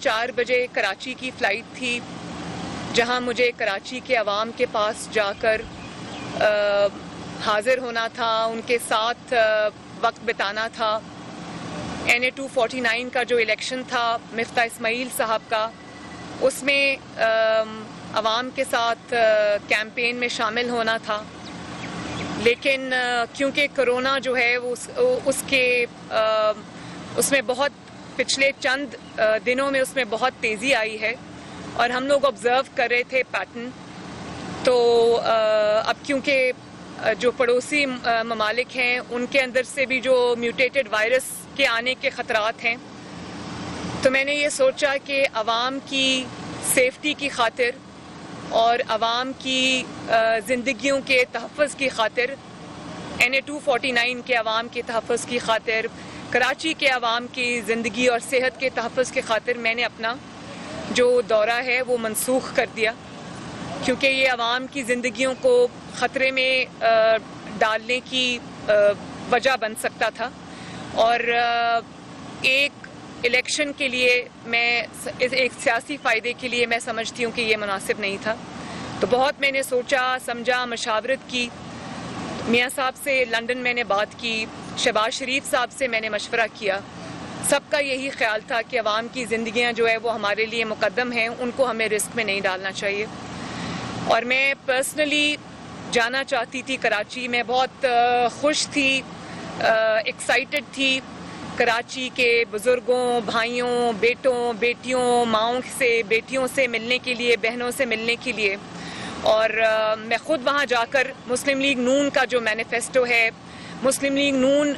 4:15 بجے کراچی کی فلائٹ تھی، جہاں مجھے کراچی کے عوام کے پاس جا کر حاضر ہونا تھا، ان کے ساتھ وقت بتانا تھا۔ NA 249 کا جو الیکشن تھا مفتاح اسماعیل صاحب کا، اس میں عوام کے ساتھ کیمپین میں شامل ہونا تھا، لیکن کیونکہ کرونا جو ہے اس میں بہت پچھلے چند دنوں میں اس میں بہت تیزی آئی ہے، اور ہم لوگ آبزرو کر رہے تھے پیٹرن، تو اب کیونکہ جو پڑوسی ممالک ہیں ان کے اندر سے بھی جو میوٹیٹڈ وائرس کے آنے کے خطرات ہیں، تو میں نے یہ سوچا کہ عوام کی سیفٹی کی خاطر اور عوام کی زندگیوں کے تحفظ کی خاطر، NA 249 کے عوام کے تحفظ کی خاطر، کراچی کے عوام کی زندگی اور صحت کے تحفظ کی خاطر میں نے اپنا جو دورہ ہے وہ منسوخ کر دیا، کیونکہ یہ عوام کی زندگیوں کو خطرے میں ڈالنے کی وجہ بن سکتا تھا، اور ایک الیکشن کے لیے ایک سیاسی فائدے کے لیے میں سمجھتی ہوں کہ یہ مناسب نہیں تھا۔ تو بہت میں نے سوچا سمجھا، مشاورت کی، میاں صاحب سے لندن میں نے بات کی، شہباز شریف صاحب سے میں نے مشورہ کیا، سب کا یہی خیال تھا کہ عوام کی زندگیاں جو ہے وہ ہمارے لیے مقدم ہیں، ان کو ہمیں رسک میں نہیں ڈالنا چاہیے۔ اور میں پرسنلی جانا چاہتی تھی کراچی، میں بہت خوش تھی، ایکسائٹڈ تھی کراچی کے بزرگوں، بھائیوں، بیٹوں، بیٹیوں، ماؤں سے، بیٹیوں سے ملنے کے لیے، بہنوں سے ملنے کے لیے، اور میں خود وہاں جا کر مسلم لیگ نون کا جو مینیفیسٹو ہے، مسلم لیگ نون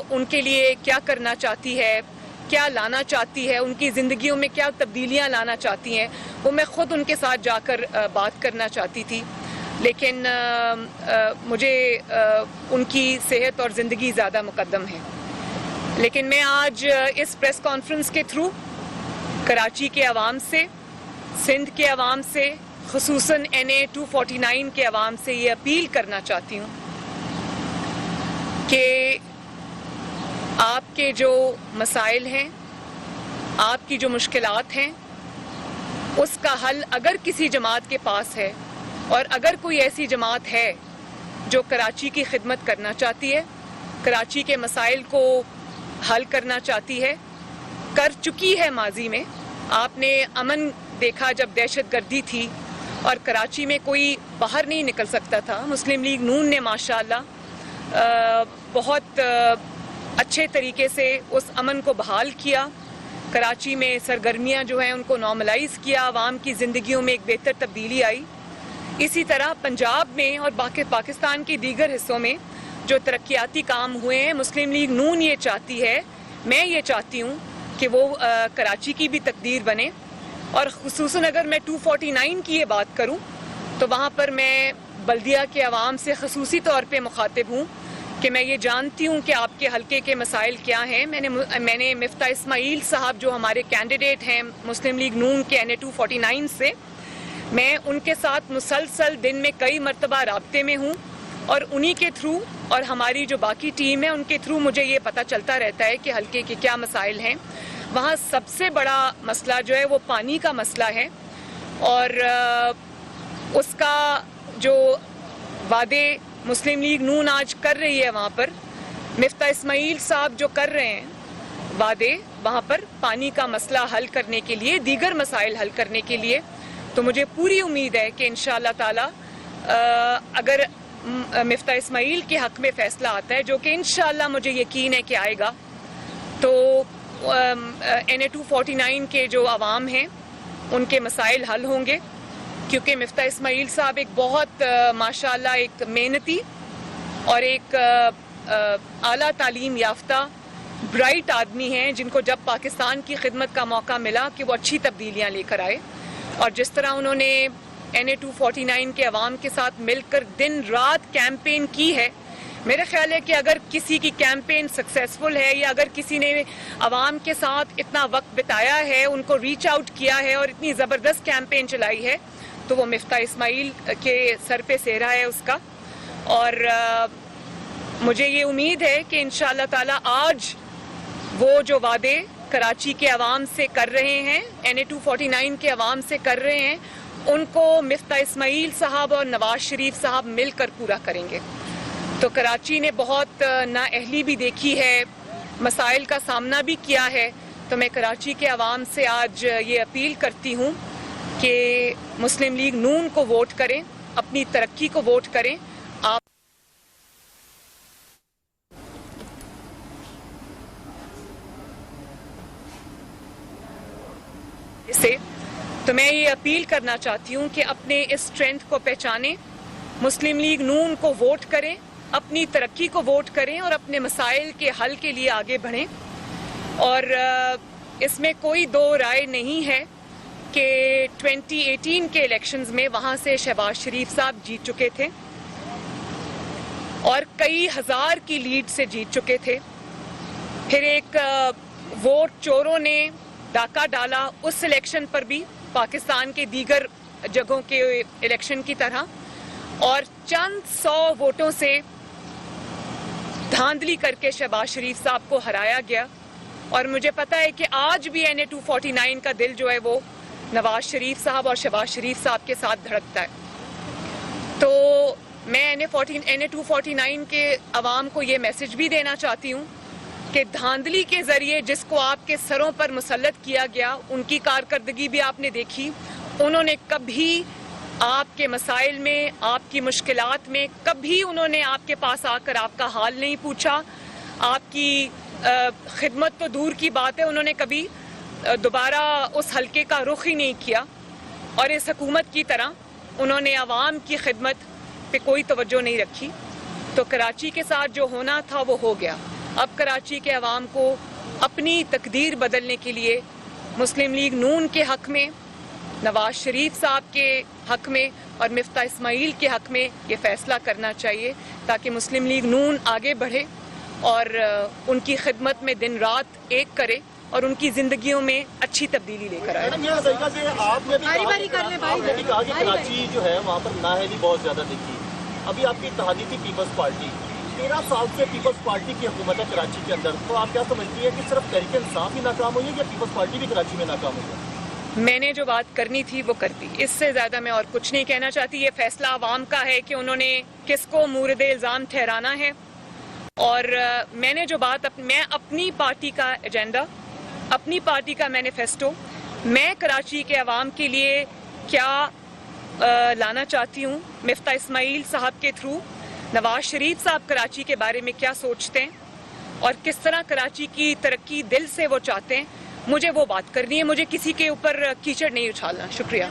ان کے لیے کیا کرنا چاہتی ہے، کیا لانا چاہتی ہے، ان کی زندگیوں میں کیا تبدیلیاں لانا چاہتی ہیں، وہ میں خود ان کے ساتھ جا کر بات کرنا چاہتی تھی، لیکن مجھے ان کی صحت اور زندگی زیادہ مقدم ہے۔ لیکن میں آج اس پریس کانفرنس کے تھرو کراچی کے عوام سے، سندھ کے عوام سے، خصوصاً NA 249 کے عوام سے یہ اپیل کرنا چاہتی ہوں کہ آپ کے جو مسائل ہیں، آپ کی جو مشکلات ہیں، اس کا حل اگر کسی جماعت کے پاس ہے، اور اگر کوئی ایسی جماعت ہے جو کراچی کی خدمت کرنا چاہتی ہے، کراچی کے مسائل کو حل کرنا چاہتی ہے، کر چکی ہے ماضی میں۔ آپ نے امن دیکھا جب دہشت گردی تھی اور کراچی میں کوئی باہر نہیں نکل سکتا تھا، مسلم لیگ نون نے ماشاءاللہ بہت اچھے طریقے سے اس امن کو بحال کیا، کراچی میں سرگرمیاں جو ہیں ان کو نارملائز کیا، عوام کی زندگیوں میں ایک بہتر تبدیلی آئی۔ اسی طرح پنجاب میں اور باقی پاکستان کے دیگر حصوں میں جو ترقیاتی کام ہوئے ہیں، مسلم لیگ نون یہ چاہتی ہے، میں یہ چاہتی ہوں کہ وہ کراچی کی بھی تقدیر بنے، اور خصوصاً اگر میں 249 کی یہ بات کروں تو وہاں پر میں بلدیہ کے عوام سے خصوصی طور پہ مخاطب ہوں کہ میں یہ جانتی ہوں کہ آپ کے حلقے کے مسائل کیا ہیں۔ میں نے مفتاح اسماعیل صاحب جو ہمارے کینڈیڈیٹ ہیں مسلم لیگ نون کے NA 249 سے، میں ان کے ساتھ مسلسل دن میں کئی مرتبہ رابطے میں ہوں، اور انہی کے تھرو اور ہماری جو باقی ٹیم ہے ان کے تھرو مجھے یہ پتہ چلتا رہتا ہے کہ حلقے کے کیا مسائل ہیں۔ وہاں سب سے بڑا مسئلہ جو ہے وہ پانی کا مسئلہ ہے، اور اس کا جو وعدے مسلم لیگ نون آج کر رہی ہے، وہاں پر مفتاح اسماعیل صاحب جو کر رہے ہیں وعدے، وہاں پر پانی کا مسئلہ حل کرنے کے لیے، دیگر مسائل حل کرنے کے لیے، تو مجھے پوری امید ہے کہ انشاءاللہ تعالی اگر مفتاح اسماعیل کے حق میں فیصلہ آتا ہے، جو کہ انشاءاللہ مجھے یقین ہے کہ آئے گا، تو NA 249 کے جو عوام ہیں ان کے مسائل حل ہوں گے، کیونکہ مفتاح اسماعیل صاحب ایک بہت ماشاءاللہ ایک محنتی اور ایک اعلیٰ تعلیم یافتہ برائٹ آدمی ہیں، جن کو جب پاکستان کی خدمت کا موقع ملا کہ وہ اچھی تبدیلیاں لے کر آئے، اور جس طرح انہوں نے NA 249 کے عوام کے ساتھ مل کر دن رات کیمپین کی ہے، میرے خیال ہے کہ اگر کسی کی کیمپین سکسیسفل ہے، یا اگر کسی نے عوام کے ساتھ اتنا وقت بتایا ہے، ان کو ریچ آؤٹ کیا ہے اور اتنی زبردست کیمپین چلائی ہے، تو وہ مفتاح اسماعیل کے سر پہ سہرا ہے اس کا۔ اور مجھے یہ امید ہے کہ انشاءاللہ تعالی آج وہ جو وعدے کراچی کے عوام سے کر رہے ہیں, NA 249 کے عوام سے کر رہے ہیں, ان کو مفتاح اسماعیل صاحب اور نواز شریف صاحب مل کر پورا کریں گے. تو کراچی نے بہت نااہلی بھی دیکھی ہے, مسائل کا سامنا بھی کیا ہے. تو میں کراچی کے عوام سے آج یہ اپیل کرتی ہوں کہ مسلم لیگ نون کو ووٹ کریں, اپنی ترقی کو ووٹ کریں. آپ سے تو میں یہ اپیل کرنا چاہتی ہوں کہ اپنے اس اسٹرینتھ کو پہچانیں, مسلم لیگ نون کو ووٹ کریں, اپنی ترقی کو ووٹ کریں اور اپنے مسائل کے حل کے لیے آگے بڑھیں. اور اس میں کوئی دو رائے نہیں ہے کہ 2018 کے الیکشنز میں وہاں سے شہباز شریف صاحب جیت چکے تھے اور کئی ہزار کی لیڈ سے جیت چکے تھے. پھر ایک ووٹ چوروں نے ڈاکہ ڈالا اس الیکشن پر بھی, پاکستان کے دیگر جگہوں کے الیکشن کی طرح, اور چند 100 ووٹوں سے دھاندلی کر کے شہباز شریف صاحب کو ہرایا گیا. اور مجھے پتا ہے کہ آج بھی NA 249 کا دل جو ہے وہ نواز شریف صاحب اور شہباز شریف صاحب کے ساتھ دھڑکتا ہے. تو میں NA 249 کے عوام کو یہ میسج بھی دینا چاہتی ہوں کہ دھاندلی کے ذریعے جس کو آپ کے سروں پر مسلط کیا گیا, ان کی کارکردگی بھی آپ نے دیکھی. انہوں نے کبھی آپ کے مسائل میں, آپ کی مشکلات میں, کبھی انہوں نے آپ کے پاس آ کر آپ کا حال نہیں پوچھا. آپ کی خدمت تو دور کی بات ہے, انہوں نے کبھی دوبارہ اس حلقے کا رخ ہی نہیں کیا. اور اس حکومت کی طرح انہوں نے عوام کی خدمت پہ کوئی توجہ نہیں رکھی. تو کراچی کے ساتھ جو ہونا تھا وہ ہو گیا. اب کراچی کے عوام کو اپنی تقدیر بدلنے کے لیے مسلم لیگ نون کے حق میں, نواز شریف صاحب کے حق میں اور مفتاح اسماعیل کے حق میں یہ فیصلہ کرنا چاہیے تاکہ مسلم لیگ نون آگے بڑھے اور ان کی خدمت میں دن رات ایک کرے اور ان کی زندگیوں میں اچھی تبدیلی لے کر آئے. آپ نے بھی کہا کہ کراچی جو ہے وہاں پر نااہلی بہت زیادہ دیکھی. ابھی آپ کی اتحادی تھی پیپلز پارٹی, 13 سال سے پیپلز پارٹی کی حکومت ہے کراچی کے اندر. تو آپ کیا سمجھتی ہیں کہ صرف تحریک انصاف ہی ناکام ہوئی ہے یا پیپلز پارٹی بھی کراچی میں ناکام ہوئی ہے؟ میں نے جو بات کرنی تھی وہ کر دی, اس سے زیادہ میں اور کچھ نہیں کہنا چاہتی. یہ فیصلہ عوام کا ہے کہ انہوں نے کس کو مورد الزام ٹھہرانا ہے. اور میں نے جو بات میں اپنی پارٹی کا ایجنڈا, اپنی پارٹی کا مینیفیسٹو, میں کراچی کے عوام کے لیے کیا لانا چاہتی ہوں, مفتاح اسماعیل صاحب کے تھرو نواز شریف صاحب کراچی کے بارے میں کیا سوچتے ہیں اور کس طرح کراچی کی ترقی دل سے وہ چاہتے ہیں, مجھے وہ بات کرنی ہے. مجھے کسی کے اوپر کیچڑ نہیں اچھالنا. شکریہ.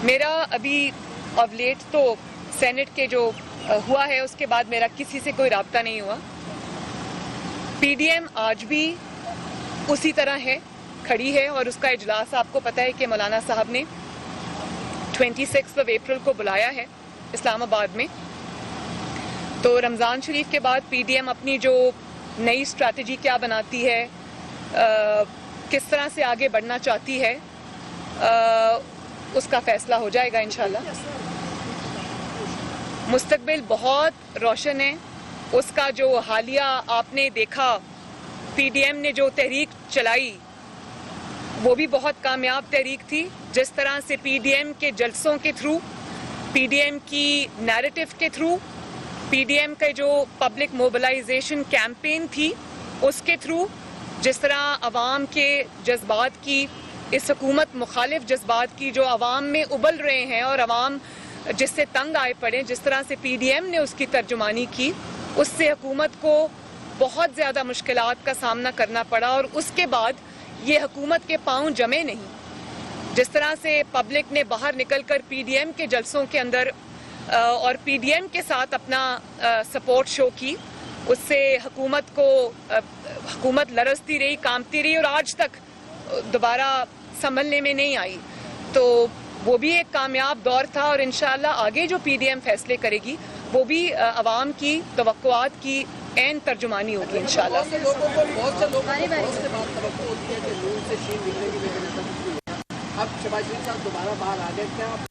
میرا ابھی اب لیٹ تو سینٹ کے جو ہوا ہے اس کے بعد میرا کسی سے کوئی رابطہ نہیں ہوا. PDM آج بھی اسی طرح ہے, کھڑی ہے, اور اس کا اجلاس آپ کو پتہ ہے کہ مولانا صاحب نے 26 اپریل کو بلایا ہے اسلام آباد میں. تو رمضان شریف کے بعد PDM اپنی جو نئی اسٹریٹجی کیا بناتی ہے, کس طرح سے آگے بڑھنا چاہتی ہے, اس کا فیصلہ ہو جائے گا انشاءاللہ. مستقبل بہت روشن ہے. اس کا جو حالیہ آپ نے دیکھا, PDM نے جو تحریک چلائی وہ بھی بہت کامیاب تحریک تھی. جس طرح سے PDM کے جلسوں کے تھرو, PDM کی نیریٹو کے تھرو, PDM کا جو پبلک موبلائزیشن کیمپین تھی اس کے تھرو, جس طرح عوام کے جذبات کی, اس حکومت مخالف جذبات کی جو عوام میں ابل رہے ہیں اور عوام جس سے تنگ آئے پڑے, جس طرح سے PDM نے اس کی ترجمانی کی, اس سے حکومت کو بہت زیادہ مشکلات کا سامنا کرنا پڑا. اور اس کے بعد یہ حکومت کے پاؤں جمے نہیں. جس طرح سے پبلک نے باہر نکل کر PDM کے جلسوں کے اندر اور PDM کے ساتھ اپنا سپورٹ شو کی, اس سے حکومت لرزتی رہی, کانپتی رہی اور آج تک دوبارہ سنبھلنے میں نہیں آئی. تو وہ بھی ایک کامیاب دور تھا اور انشاءاللہ آگے جو PDM فیصلے کرے گی وہ بھی عوام کی توقعات کی عین ترجمانی ہوگی انشاءاللہ. اب شہباز شریف صاحب دوبارہ باہر آ گئے, کیا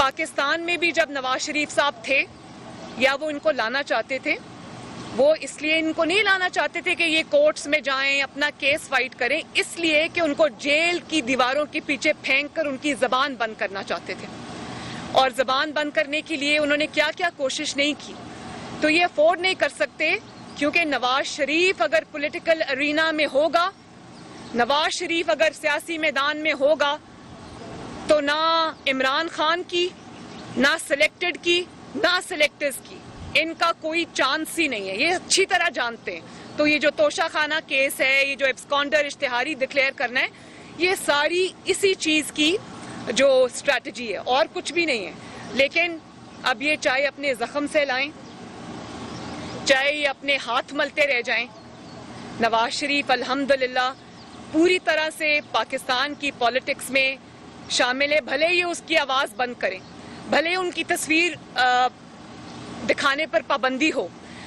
پاکستان میں بھی جب نواز شریف صاحب تھے یا وہ ان کو لانا چاہتے تھے، وہ اس لیے ان کو نہیں لانا چاہتے تھے کہ یہ کورٹس میں جائیں اپنا کیس فائٹ کریں، اس لیے کہ ان کو جیل کی دیواروں کے پیچھے پھینک کر ان کی زبان بند کرنا چاہتے تھے. اور زبان بند کرنے کے لیے انہوں نے کیا کیا کوشش نہیں کی. تو یہ افورڈ نہیں کر سکتے، کیونکہ نواز شریف اگر پولیٹیکل ارینا میں ہوگا، نواز شریف اگر سیاسی میدان میں ہوگا، تو نہ عمران خان کی، نہ سلیکٹڈ کی، نہ سلیکٹرز کی ان کا کوئی چانس ہی نہیں ہے. یہ اچھی طرح جانتے ہیں. تو یہ جو توشہ خانہ کیس ہے، یہ جو ایبسکانڈر اشتہاری ڈکلیئر کرنا ہے، یہ ساری اسی چیز کی جو اسٹریٹجی ہے، اور کچھ بھی نہیں ہے. لیکن اب یہ چاہے اپنے زخم سے لائیں، چاہے یہ اپنے ہاتھ ملتے رہ جائیں. نواز شریف الحمدللہ پوری طرح سے پاکستان کی پالیٹکس میں شامل ہے. بھلے ہی اس کی آواز بند کریں، بھلے ان کی تصویر دکھانے پر پابندی ہو،